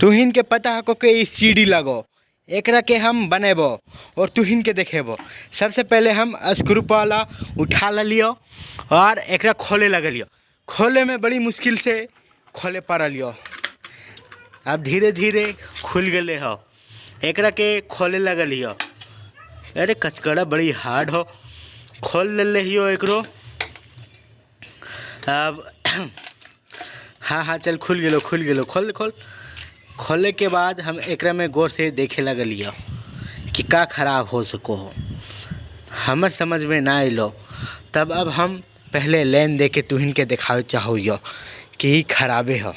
तुहिन के पता हको कि ई सीडी लगो एकरा के हम बनेबो और तुहिन के देखेबो। सबसे पहले हम स्क्रू वाला उठा लियो और एकरा खोले लगलियो। खोले में बड़ी मुश्किल से खोले पारलियो। अब धीरे धीरे खुल गए हो। एकरा के खोले लगलियो। अरे कचकड़ा बड़ी हार्ड हो। खोल ले हियो एकरो। अब हाँ चल खुल गेलो खोल खोले के बाद हम एकरा में गौर से देखे लगलियो कि का खराब हो सको हो। हमर समझ में ना आइलो। तब अब हम पहले लेन दे के तुहिन के दिखावे चाहो कि ही खराबे हो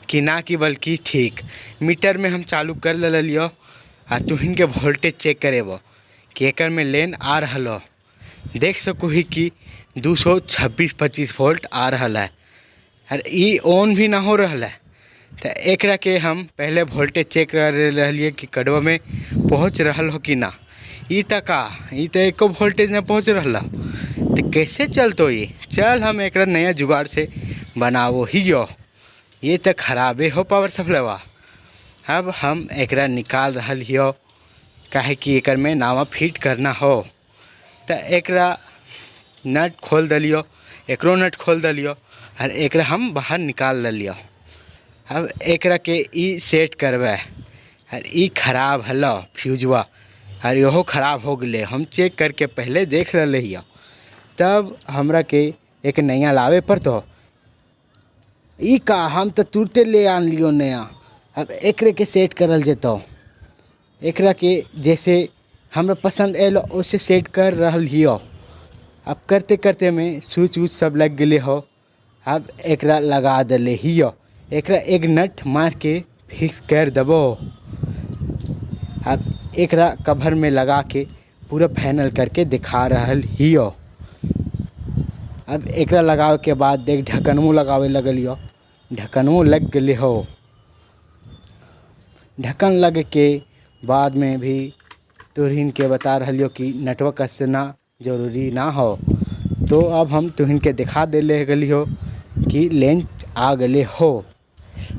कि ना कि बल्कि ठीक। मीटर में हम चालू कर लियो आ तुहिन के वोल्टेज चेक करेबो कि एकर में लेन आ रहल हो। देख सको ही कि 226-25 वोल्ट आ रहा है और ई ऑन भी ना हो रहा है। तो एकरा के हम पहले वोल्टेज चेक कर रहिए कि कड़वा में पहुँच रहा हो कि ना। ई तो एको वोल्टेज ना पहुँच रहा तो कैसे चलतो ये। चल हम एकरा नया जुगाड़ से बनावो ही ये तो खराबे हो पावर सप्लाईवा। अब हम एकरा निकाल रहा हियो काहे कि एकर में नावा फिट करना हो। तो एकरा नट खोल दिलियो, एकरो नट खोल दिलियो और एकरा हम बाहर निकाल लियो। अब एकरा के ई सेट करबे और ई खराब हलो फ्यूजवा और यहो खराब हो गए। हम चेक करके पहले देख रहे हियो। तब हमरा के एक नया लावे पड़तो। ई का हम तो तुरते ले आन लियो नया। अब एकरे के सेट करल जेतो। एकरा के जैसे हमरा पसंद एलो उसे सेट कर रहल हियो। अब करते करते में स्विच उच सब लग गए हो। अब एकरा लगा दले हियो। एकरा एक नट मार के फिक्स कर दबो। अब एकरा कवर में लगा के पूरा फाइनल करके दिखा रहल हियो। अब एकरा लगावे के बाद देख ढक्कनों लगावे लगलियो। ढक्कनों लग गए हो। ढक्कन लग के बाद में भी तुहिन के बता रहियो कि नटवा कसना जरूरी ना हो। तो अब हम तुहिन के दिखा दे गलियो कि लेंथ आ गए हो।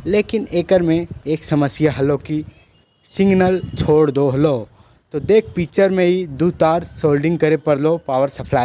लेकिन एकर में एक समस्या हलो कि सिग्नल छोड़ दो हलो। तो देख पिक्चर में ही 2 तार सोल्डिंग करे पड़लो पावर सप्लाई।